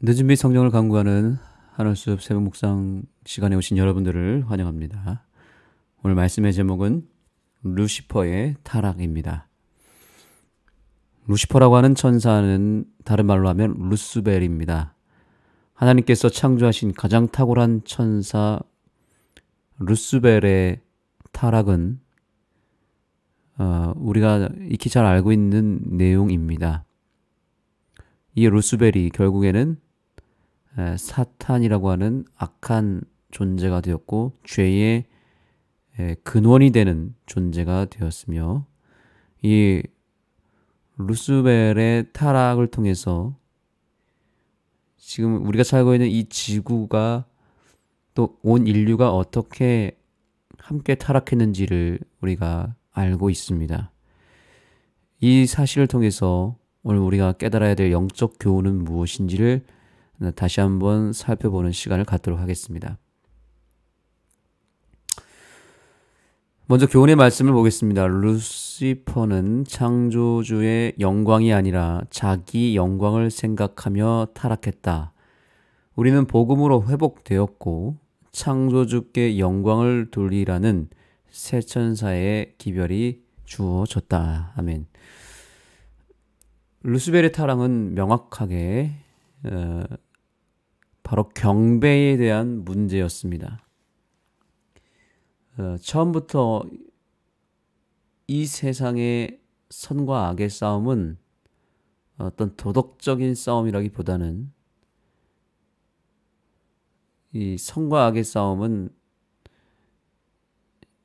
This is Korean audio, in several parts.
늦은 빛 성경을 강구하는 하늘숲 새벽 묵상 시간에 오신 여러분들을 환영합니다. 오늘 말씀의 제목은 루시퍼의 타락입니다. 루시퍼라고 하는 천사는 다른 말로 하면 루스벨입니다. 하나님께서 창조하신 가장 탁월한 천사 루스벨의 타락은 우리가 익히 잘 알고 있는 내용입니다. 이 루스벨이 결국에는 사탄이라고 하는 악한 존재가 되었고 죄의 근원이 되는 존재가 되었으며, 이 루스벨의 타락을 통해서 지금 우리가 살고 있는 이 지구가 또 온 인류가 어떻게 함께 타락했는지를 우리가 알고 있습니다. 이 사실을 통해서 오늘 우리가 깨달아야 될 영적 교훈은 무엇인지를 다시 한번 살펴보는 시간을 갖도록 하겠습니다. 먼저 교훈의 말씀을 보겠습니다. 루시퍼는 창조주의 영광이 아니라 자기 영광을 생각하며 타락했다. 우리는 복음으로 회복되었고 창조주께 영광을 돌리라는 새 천사의 기별이 주어졌다. 아멘. 루스벨의 타락은 명확하게 바로 경배에 대한 문제였습니다. 처음부터 이 세상의 선과 악의 싸움은 어떤 도덕적인 싸움이라기보다는, 이 선과 악의 싸움은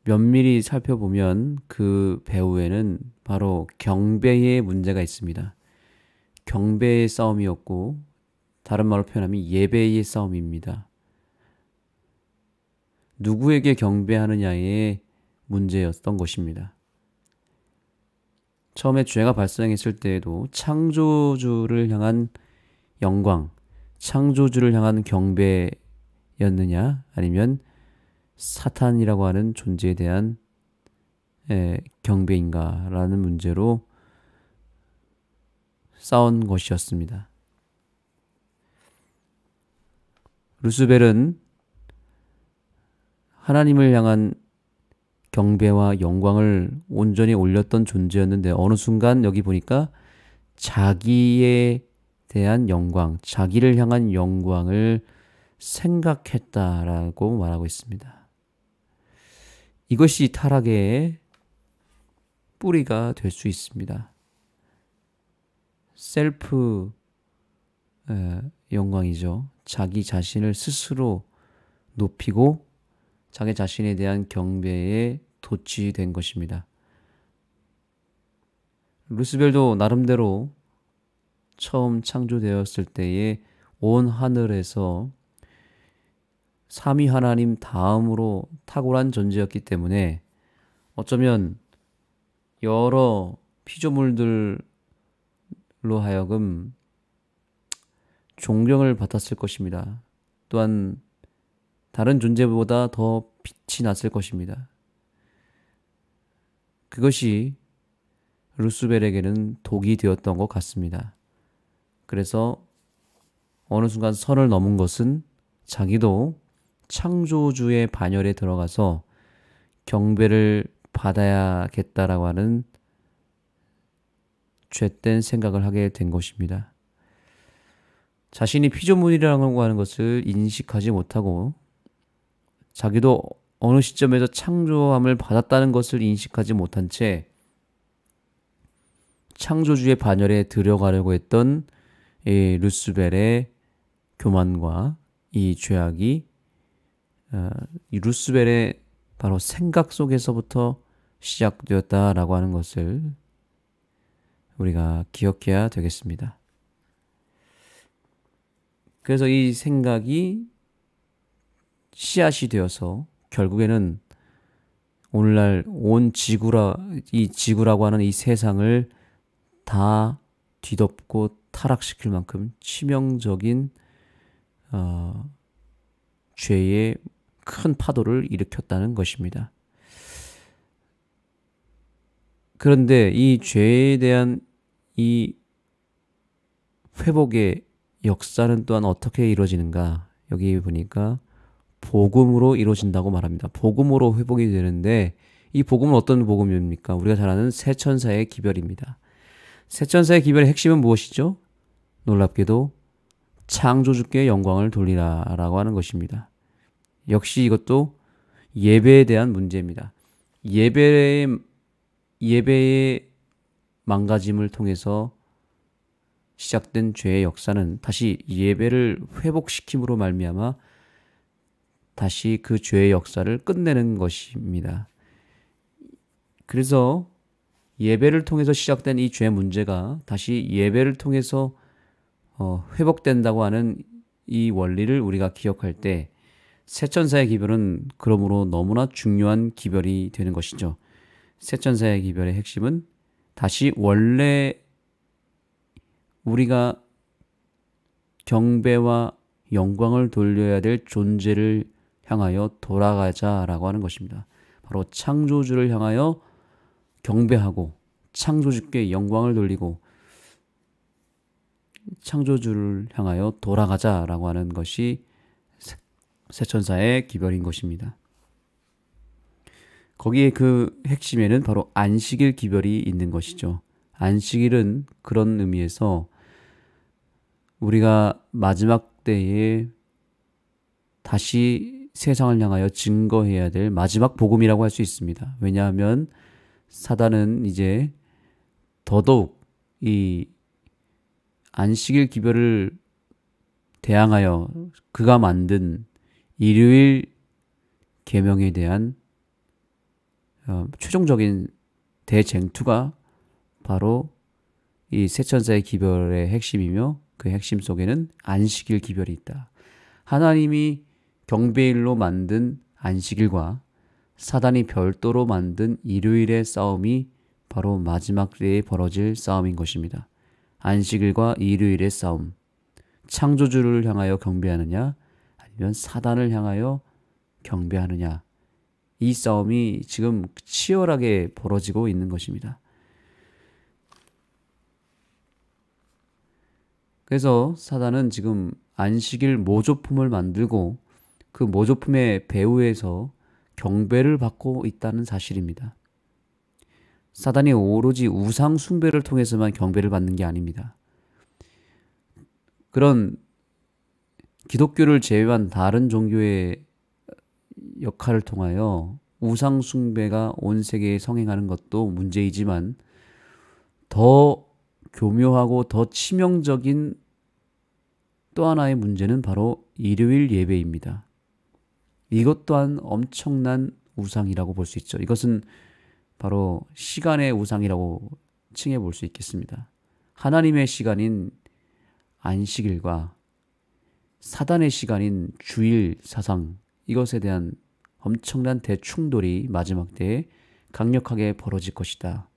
면밀히 살펴보면 그 배후에는 바로 경배의 문제가 있습니다. 경배의 싸움이었고, 다른 말로 표현하면 예배의 싸움입니다. 누구에게 경배하느냐의 문제였던 것입니다. 처음에 죄가 발생했을 때에도 창조주를 향한 영광, 창조주를 향한 경배였느냐, 아니면 사탄이라고 하는 존재에 대한 경배인가라는 문제로 싸운 것이었습니다. 루스벨은 하나님을 향한 경배와 영광을 온전히 올렸던 존재였는데, 어느 순간 여기 보니까 자기에 대한 영광, 자기를 향한 영광을 생각했다라고 말하고 있습니다. 이것이 타락의 뿌리가 될 수 있습니다. 셀프 영광이죠. 자기 자신을 스스로 높이고 자기 자신에 대한 경배에 도취된 것입니다. 루스벨도 나름대로 처음 창조되었을 때에 온 하늘에서 삼위 하나님 다음으로 탁월한 존재였기 때문에 어쩌면 여러 피조물들로 하여금 존경을 받았을 것입니다. 또한 다른 존재보다 더 빛이 났을 것입니다. 그것이 루스벨에게는 독이 되었던 것 같습니다. 그래서 어느 순간 선을 넘은 것은 자기도 창조주의 반열에 들어가서 경배를 받아야겠다라고 하는 죄된 생각을 하게 된 것입니다. 자신이 피조물이라고 하는 것을 인식하지 못하고, 자기도 어느 시점에서 창조함을 받았다는 것을 인식하지 못한 채 창조주의 반열에 들어가려고 했던 이 루스벨의 교만과 이 죄악이 이 루스벨의 바로 생각 속에서부터 시작되었다라고 하는 것을 우리가 기억해야 되겠습니다. 그래서 이 생각이 씨앗이 되어서 결국에는 오늘날 이 지구라고 하는 이 세상을 다 뒤덮고 타락시킬 만큼 치명적인 죄의 큰 파도를 일으켰다는 것입니다. 그런데 이 죄에 대한 이 회복의 역사는 또한 어떻게 이루어지는가? 여기 보니까 복음으로 이루어진다고 말합니다. 복음으로 회복이 되는데 이 복음은 어떤 복음입니까? 우리가 잘 아는 세천사의 기별입니다. 세천사의 기별의 핵심은 무엇이죠? 놀랍게도 창조주께 영광을 돌리라라고 하는 것입니다. 역시 이것도 예배에 대한 문제입니다. 예배의 망가짐을 통해서 시작된 죄의 역사는 다시 예배를 회복시킴으로 말미암아 다시 그 죄의 역사를 끝내는 것입니다. 그래서 예배를 통해서 시작된 이 죄 문제가 다시 예배를 통해서 회복된다고 하는 이 원리를 우리가 기억할 때 세천사의 기별은 그러므로 너무나 중요한 기별이 되는 것이죠. 세천사의 기별의 핵심은 다시 원래 우리가 경배와 영광을 돌려야 될 존재를 향하여 돌아가자라고 하는 것입니다. 바로 창조주를 향하여 경배하고 창조주께 영광을 돌리고 창조주를 향하여 돌아가자라고 하는 것이 세천사의 기별인 것입니다. 거기에 그 핵심에는 바로 안식일 기별이 있는 것이죠. 안식일은 그런 의미에서 우리가 마지막 때에 다시 세상을 향하여 증거해야 될 마지막 복음이라고 할 수 있습니다. 왜냐하면 사단은 이제 더더욱 이 안식일 기별을 대항하여 그가 만든 일요일 계명에 대한 최종적인 대쟁투가 바로 이 세천사의 기별의 핵심이며 그 핵심 속에는 안식일 기별이 있다. 하나님이 경배일로 만든 안식일과 사단이 별도로 만든 일요일의 싸움이 바로 마지막 때에 벌어질 싸움인 것입니다. 안식일과 일요일의 싸움. 창조주를 향하여 경배하느냐 아니면 사단을 향하여 경배하느냐. 이 싸움이 지금 치열하게 벌어지고 있는 것입니다. 그래서 사단은 지금 안식일 모조품을 만들고 그 모조품의 배후에서 경배를 받고 있다는 사실입니다. 사단이 오로지 우상 숭배를 통해서만 경배를 받는 게 아닙니다. 그런 기독교를 제외한 다른 종교의 역할을 통하여 우상 숭배가 온 세계에 성행하는 것도 문제이지만 더 교묘하고 더 치명적인 또 하나의 문제는 바로 일요일 예배입니다. 이것 또한 엄청난 우상이라고 볼 수 있죠. 이것은 바로 시간의 우상이라고 칭해 볼 수 있겠습니다. 하나님의 시간인 안식일과 사단의 시간인 주일 사상, 이것에 대한 엄청난 대충돌이 마지막 때에 강력하게 벌어질 것이다.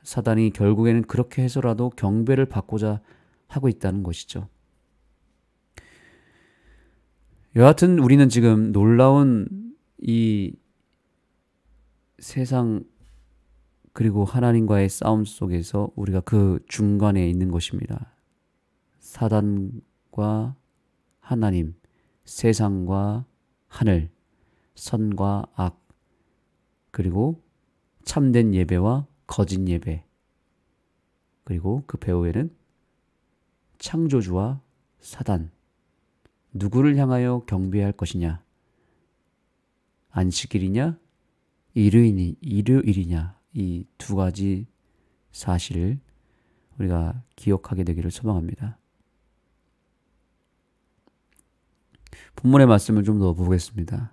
사단이 결국에는 그렇게 해서라도 경배를 받고자 하고 있다는 것이죠. 여하튼 우리는 지금 놀라운 이 세상 그리고 하나님과의 싸움 속에서 우리가 그 중간에 있는 것입니다. 사단과 하나님, 세상과 하늘, 선과 악, 그리고 참된 예배와 거짓 예배, 그리고 그 배후에는 창조주와 사단, 누구를 향하여 경배할 것이냐? 안식일이냐? 일요일이냐? 이 두 가지 사실을 우리가 기억하게 되기를 소망합니다. 본문의 말씀을 좀 더 보겠습니다.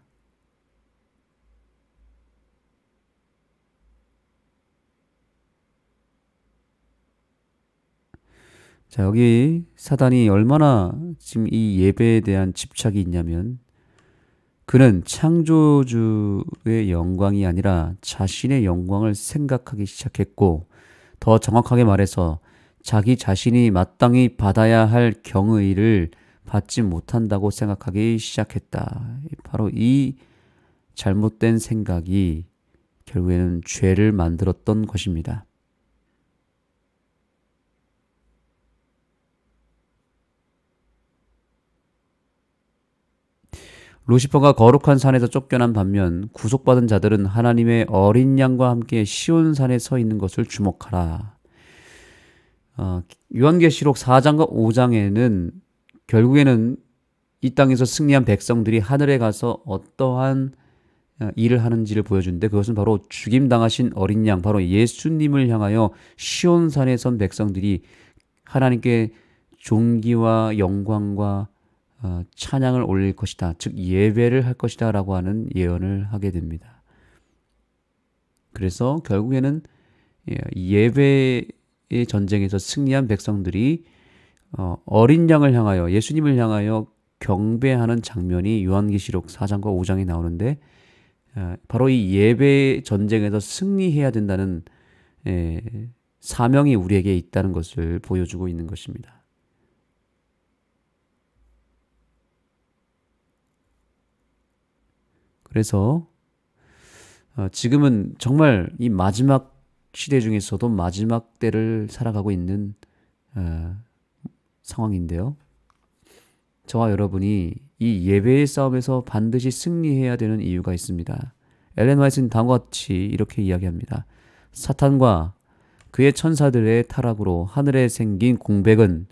자, 여기 사단이 얼마나 지금 이 예배에 대한 집착이 있냐면 그는 창조주의 영광이 아니라 자신의 영광을 생각하기 시작했고 더 정확하게 말해서 자기 자신이 마땅히 받아야 할 경의를 받지 못한다고 생각하기 시작했다. 바로 이 잘못된 생각이 결국에는 죄를 만들었던 것입니다. 루시퍼가 거룩한 산에서 쫓겨난 반면 구속받은 자들은 하나님의 어린 양과 함께 시온 산에 서 있는 것을 주목하라. 요한계시록 4장과 5장에는 결국에는 이 땅에서 승리한 백성들이 하늘에 가서 어떠한 일을 하는지를 보여주는데, 그것은 바로 죽임당하신 어린 양, 바로 예수님을 향하여 시온산에 선 백성들이 하나님께 존귀와 영광과 찬양을 올릴 것이다, 즉 예배를 할 것이다 라고 하는 예언을 하게 됩니다. 그래서 결국에는 예배의 전쟁에서 승리한 백성들이 어린 양을 향하여, 예수님을 향하여 경배하는 장면이 요한계시록 4장과 5장에 나오는데, 바로 이 예배 전쟁에서 승리해야 된다는 사명이 우리에게 있다는 것을 보여주고 있는 것입니다. 그래서 지금은 정말 이 마지막 시대 중에서도 마지막 때를 살아가고 있는 상황인데요. 저와 여러분이 이 예배의 싸움에서 반드시 승리해야 되는 이유가 있습니다. 엘렌 화이트는 다음과 같이 이렇게 이야기합니다. 사탄과 그의 천사들의 타락으로 하늘에 생긴 공백은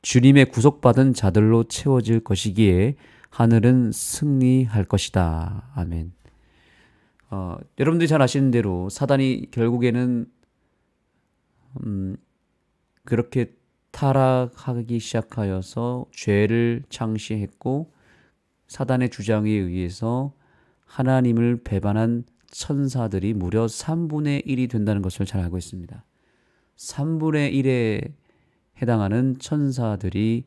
주님의 구속받은 자들로 채워질 것이기에 하늘은 승리할 것이다. 아멘. 여러분들이 잘 아시는 대로 사단이 결국에는 그렇게 타락하기 시작하여서 죄를 창시했고, 사단의 주장에 의해서 하나님을 배반한 천사들이 무려 3분의 1이 된다는 것을 잘 알고 있습니다. 3분의 1에 해당하는 천사들이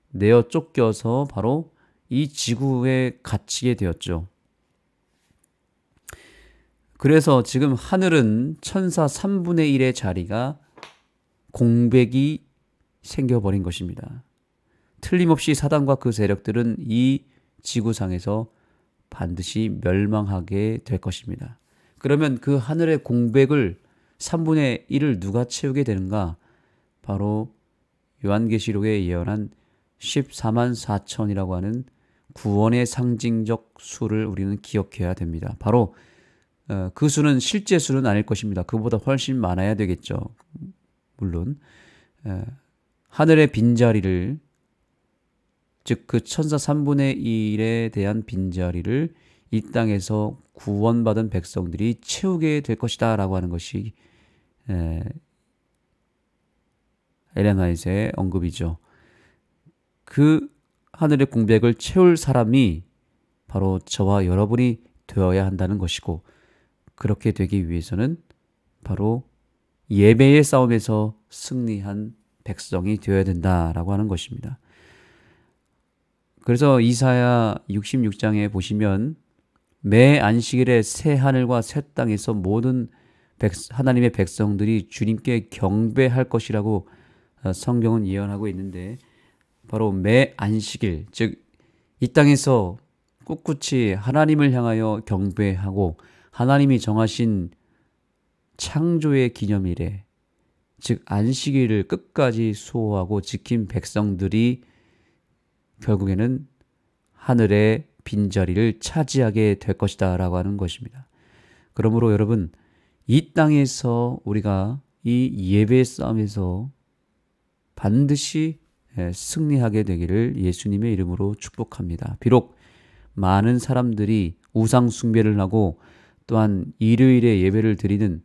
내어 쫓겨서 바로 이 지구에 갇히게 되었죠. 그래서 지금 하늘은 천사 3분의 1의 자리가 공백이 생겨버린 것입니다. 틀림없이 사단과 그 세력들은 이 지구상에서 반드시 멸망하게 될 것입니다. 그러면 그 하늘의 공백을 3분의 1을 누가 채우게 되는가? 바로 요한계시록에 예언한 14만 4천이라고 하는 구원의 상징적 수를 우리는 기억해야 됩니다. 바로 그 수는 실제 수는 아닐 것입니다. 그보다 훨씬 많아야 되겠죠. 물론 하늘의 빈자리를, 즉 그 천사 3분의 1에 대한 빈자리를 이 땅에서 구원받은 백성들이 채우게 될 것이다 라고 하는 것이 엘렌 화이트의 언급이죠. 그 하늘의 공백을 채울 사람이 바로 저와 여러분이 되어야 한다는 것이고, 그렇게 되기 위해서는 바로 예배의 싸움에서 승리한 백성이 되어야 된다라고 하는 것입니다. 그래서 이사야 66장에 보시면 매 안식일에 새 하늘과 새 땅에서 모든 하나님의 백성들이 주님께 경배할 것이라고 성경은 예언하고 있는데, 바로 매 안식일, 즉 이 땅에서 꿋꿋이 하나님을 향하여 경배하고 하나님이 정하신 창조의 기념일에, 즉 안식일을 끝까지 수호하고 지킨 백성들이 결국에는 하늘의 빈자리를 차지하게 될 것이다 라고 하는 것입니다. 그러므로 여러분, 이 땅에서 우리가 이 예배의 싸움에서 반드시 승리하게 되기를 예수님의 이름으로 축복합니다. 비록 많은 사람들이 우상 숭배를 하고 또한 일요일에 예배를 드리는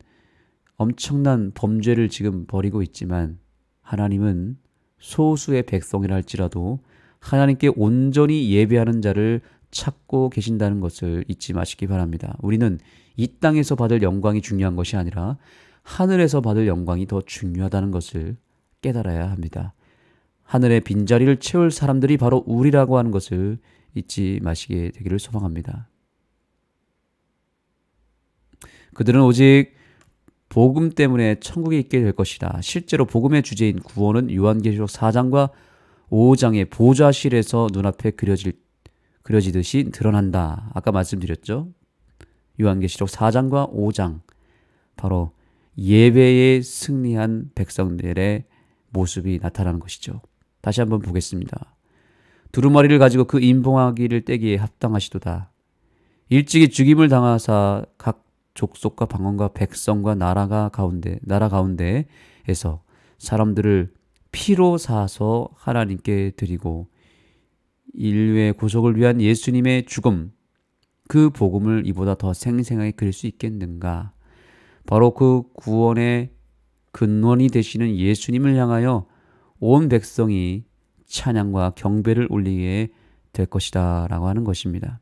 엄청난 범죄를 지금 벌이고 있지만, 하나님은 소수의 백성이라 할지라도 하나님께 온전히 예배하는 자를 찾고 계신다는 것을 잊지 마시기 바랍니다. 우리는 이 땅에서 받을 영광이 중요한 것이 아니라 하늘에서 받을 영광이 더 중요하다는 것을 깨달아야 합니다. 하늘의 빈자리를 채울 사람들이 바로 우리라고 하는 것을 잊지 마시게 되기를 소망합니다. 그들은 오직 복음 때문에 천국에 있게 될 것이다. 실제로 복음의 주제인 구원은 요한계시록 4장과 5장의 보좌실에서 눈앞에 그려지듯이 드러난다. 아까 말씀드렸죠. 요한계시록 4장과 5장, 바로 예배에 승리한 백성들의 모습이 나타나는 것이죠. 다시 한번 보겠습니다. 두루마리를 가지고 그 인봉하기를 떼기에 합당하시도다. 일찍이 죽임을 당하사 각 족속과 방언과 백성과 나라 가운데에서 사람들을 피로 사서 하나님께 드리고 인류의 구속을 위한 예수님의 죽음, 그 복음을 이보다 더 생생하게 그릴 수 있겠는가? 바로 그 구원의 근원이 되시는 예수님을 향하여 온 백성이 찬양과 경배를 올리게 될 것이다 라고 하는 것입니다.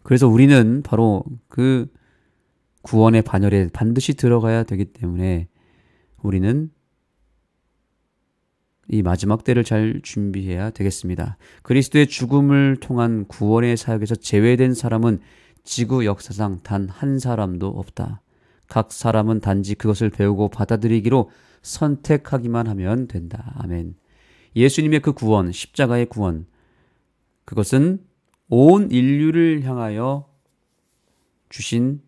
그래서 우리는 바로 그 구원의 반열에 반드시 들어가야 되기 때문에 우리는 이 마지막 때를 잘 준비해야 되겠습니다. 그리스도의 죽음을 통한 구원의 사역에서 제외된 사람은 지구 역사상 단 한 사람도 없다. 각 사람은 단지 그것을 배우고 받아들이기로 선택하기만 하면 된다. 아멘. 예수님의 그 구원, 십자가의 구원, 그것은 온 인류를 향하여 주신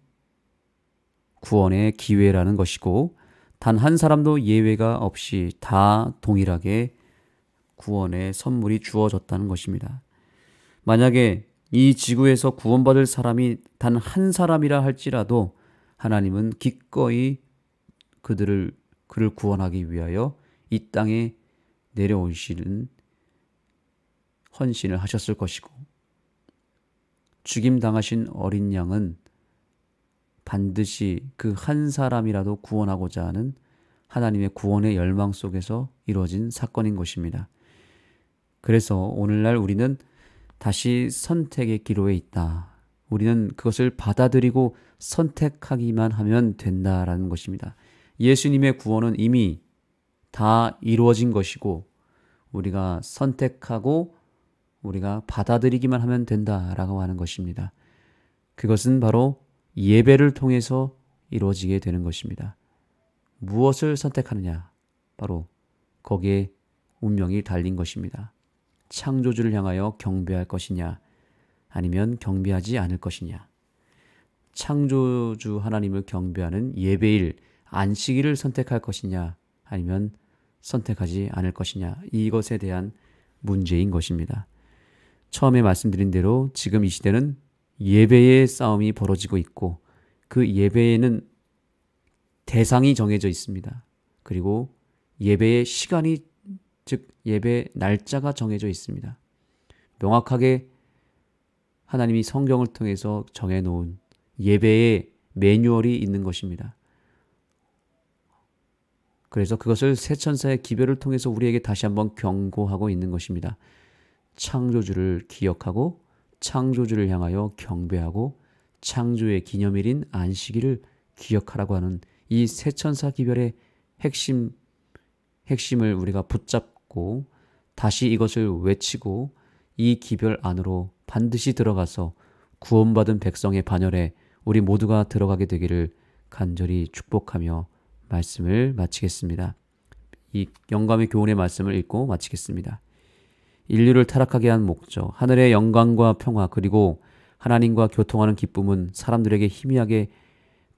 구원의 기회라는 것이고 단 한 사람도 예외가 없이 다 동일하게 구원의 선물이 주어졌다는 것입니다. 만약에 이 지구에서 구원받을 사람이 단 한 사람이라 할지라도 하나님은 기꺼이 그를 구원하기 위하여 이 땅에 내려오시는 헌신을 하셨을 것이고 죽임당하신 어린 양은 반드시 그 한 사람이라도 구원하고자 하는 하나님의 구원의 열망 속에서 이루어진 사건인 것입니다. 그래서 오늘날 우리는 다시 선택의 기로에 있다. 우리는 그것을 받아들이고 선택하기만 하면 된다라는 것입니다. 예수님의 구원은 이미 다 이루어진 것이고 우리가 선택하고 우리가 받아들이기만 하면 된다라고 하는 것입니다. 그것은 바로 예배를 통해서 이루어지게 되는 것입니다. 무엇을 선택하느냐? 바로 거기에 운명이 달린 것입니다. 창조주를 향하여 경배할 것이냐? 아니면 경배하지 않을 것이냐? 창조주 하나님을 경배하는 예배일, 안식일을 선택할 것이냐? 아니면 선택하지 않을 것이냐? 이것에 대한 문제인 것입니다. 처음에 말씀드린 대로 지금 이 시대는 예배의 싸움이 벌어지고 있고 그 예배에는 대상이 정해져 있습니다. 그리고 예배의 시간이, 즉 예배 날짜가 정해져 있습니다. 명확하게 하나님이 성경을 통해서 정해놓은 예배의 매뉴얼이 있는 것입니다. 그래서 그것을 세천사의 기별을 통해서 우리에게 다시 한번 경고하고 있는 것입니다. 창조주를 기억하고 창조주를 향하여 경배하고 창조의 기념일인 안식일을 기억하라고 하는 이 세천사 기별의 핵심을 우리가 붙잡고 다시 이것을 외치고 이 기별 안으로 반드시 들어가서 구원받은 백성의 반열에 우리 모두가 들어가게 되기를 간절히 축복하며 말씀을 마치겠습니다. 이 영감의 교훈의 말씀을 읽고 마치겠습니다. 인류를 타락하게 한 목적, 하늘의 영광과 평화 그리고 하나님과 교통하는 기쁨은 사람들에게 희미하게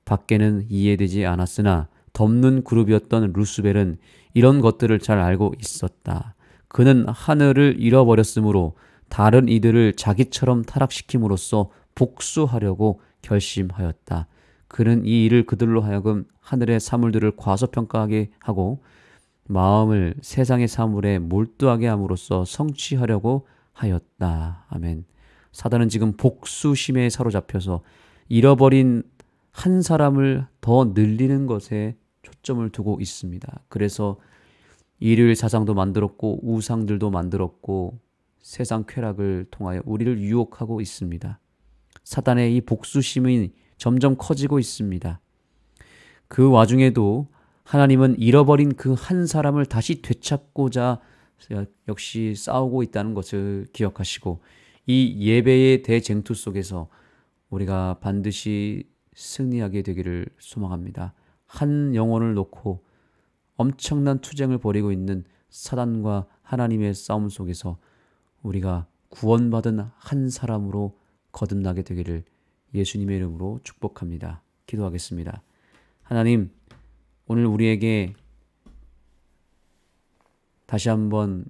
밖에는 이해되지 않았으나 덮는 그룹이었던 루스벨은 이런 것들을 잘 알고 있었다. 그는 하늘을 잃어버렸으므로 다른 이들을 자기처럼 타락시킴으로써 복수하려고 결심하였다. 그는 이 일을 그들로 하여금 하늘의 사물들을 과소평가하게 하고 마음을 세상의 사물에 몰두하게 함으로써 성취하려고 하였다. 아멘. 사단은 지금 복수심에 사로잡혀서 잃어버린 한 사람을 더 늘리는 것에 초점을 두고 있습니다. 그래서 일요일 사상도 만들었고 우상들도 만들었고 세상 쾌락을 통하여 우리를 유혹하고 있습니다. 사단의 이 복수심이 점점 커지고 있습니다. 그 와중에도 하나님은 잃어버린 그 한 사람을 다시 되찾고자 역시 싸우고 있다는 것을 기억하시고 이 예배의 대쟁투 속에서 우리가 반드시 승리하게 되기를 소망합니다. 한 영혼을 놓고 엄청난 투쟁을 벌이고 있는 사단과 하나님의 싸움 속에서 우리가 구원받은 한 사람으로 거듭나게 되기를 예수님의 이름으로 축복합니다. 기도하겠습니다. 하나님, 오늘 우리에게 다시 한번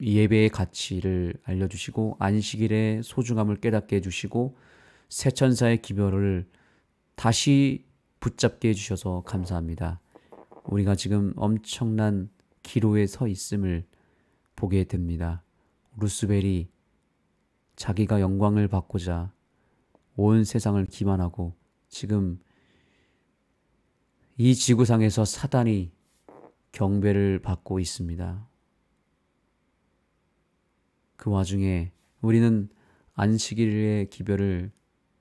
예배의 가치를 알려주시고 안식일의 소중함을 깨닫게 해주시고 새천사의 기별을 다시 붙잡게 해주셔서 감사합니다. 우리가 지금 엄청난 기로에 서 있음을 보게 됩니다. 루스벨이 자기가 영광을 받고자 온 세상을 기만하고 지금 이 지구상에서 사단이 경배를 받고 있습니다. 그 와중에 우리는 안식일의 기별을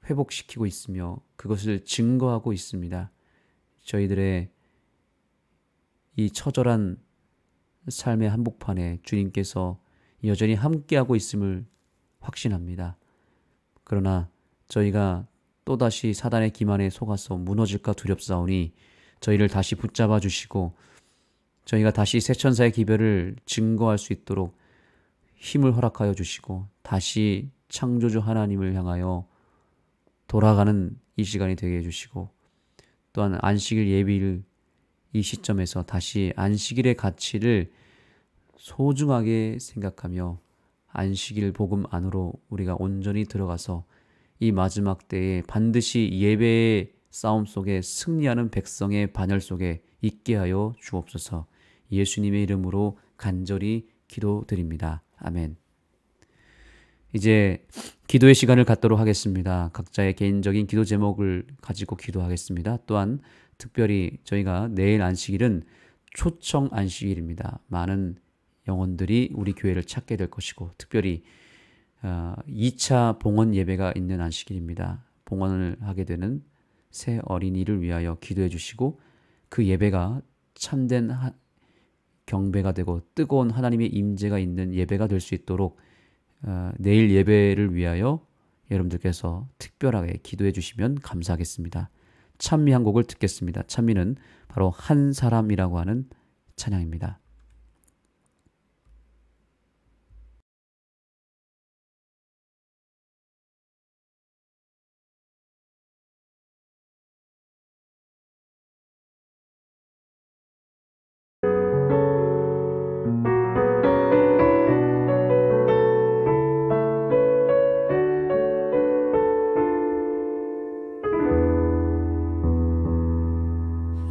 회복시키고 있으며 그것을 증거하고 있습니다. 저희들의 이 처절한 삶의 한복판에 주님께서 여전히 함께하고 있음을 확신합니다. 그러나 저희가 또다시 사단의 기만에 속아서 무너질까 두렵사오니 저희를 다시 붙잡아 주시고 저희가 다시 새천사의 기별을 증거할 수 있도록 힘을 허락하여 주시고 다시 창조주 하나님을 향하여 돌아가는 이 시간이 되게 해주시고 또한 안식일 예비일 이 시점에서 다시 안식일의 가치를 소중하게 생각하며 안식일 복음 안으로 우리가 온전히 들어가서 이 마지막 때에 반드시 예배의 싸움 속에 승리하는 백성의 반열 속에 있게 하여 주옵소서. 예수님의 이름으로 간절히 기도드립니다. 아멘. 이제 기도의 시간을 갖도록 하겠습니다. 각자의 개인적인 기도 제목을 가지고 기도하겠습니다. 또한 특별히 저희가 내일 안식일은 초청 안식일입니다. 많은 영혼들이 우리 교회를 찾게 될 것이고 특별히 2차 봉헌 예배가 있는 안식일입니다. 봉헌을 하게 되는 새 어린이를 위하여 기도해 주시고 그 예배가 참된 경배가 되고 뜨거운 하나님의 임재가 있는 예배가 될 수 있도록 내일 예배를 위하여 여러분들께서 특별하게 기도해 주시면 감사하겠습니다. 찬미 한 곡을 듣겠습니다. 찬미는 바로 한 사람이라고 하는 찬양입니다.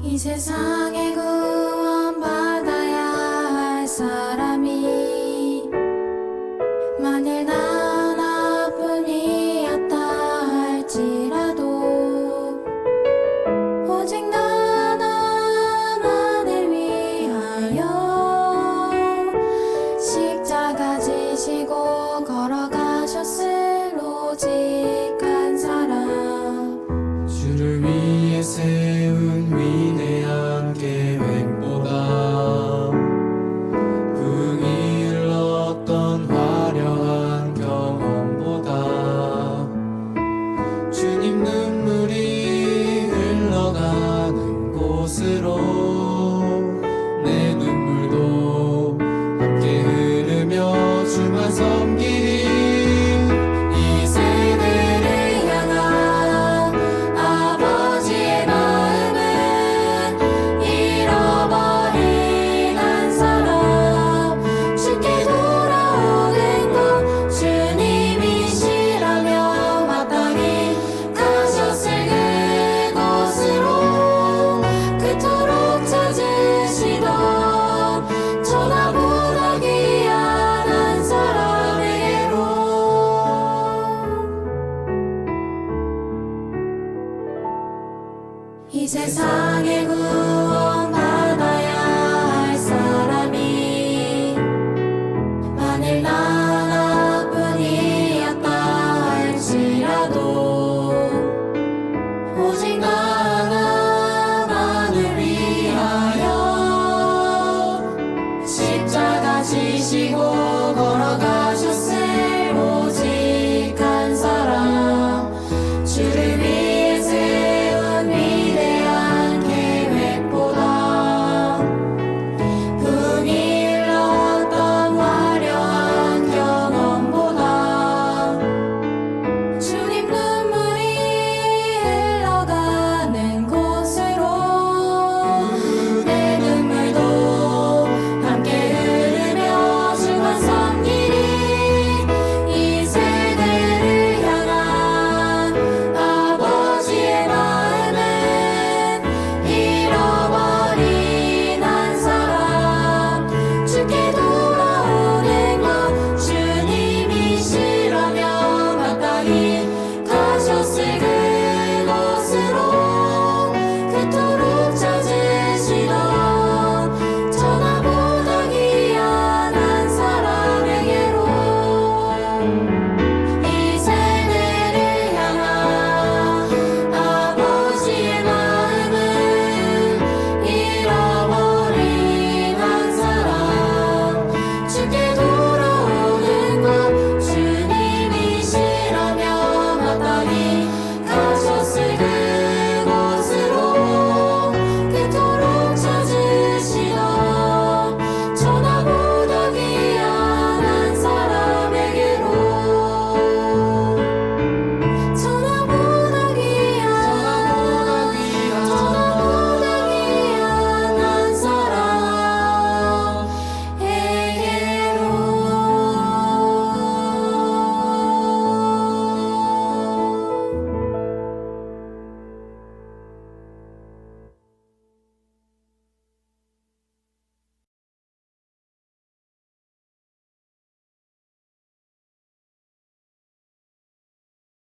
이 세상에 구원받아야 할 사람이 만일 나 하나뿐이었다 할지라도 오직 나 하나만을 위하여 십자가 지시고 걸어가셨을 오직 한 사람 주를 위해 세운 위대한 계획보다 흥이 흘렀던 화려한 경험보다 주님 눈물이 흘러가는 곳으로 내 눈물도 함께 흐르며 주만 섬기리 이 세대를 향한 아버지의 마음은 잃어버린 한 사람 쉽게 돌아오는 것 주님이시라며 마땅히 가셨을 그곳으로 그토록 찾으시던 천하보다 귀한 한 사람에게로 이 세상에 구원받아야 할 사람이 만일 나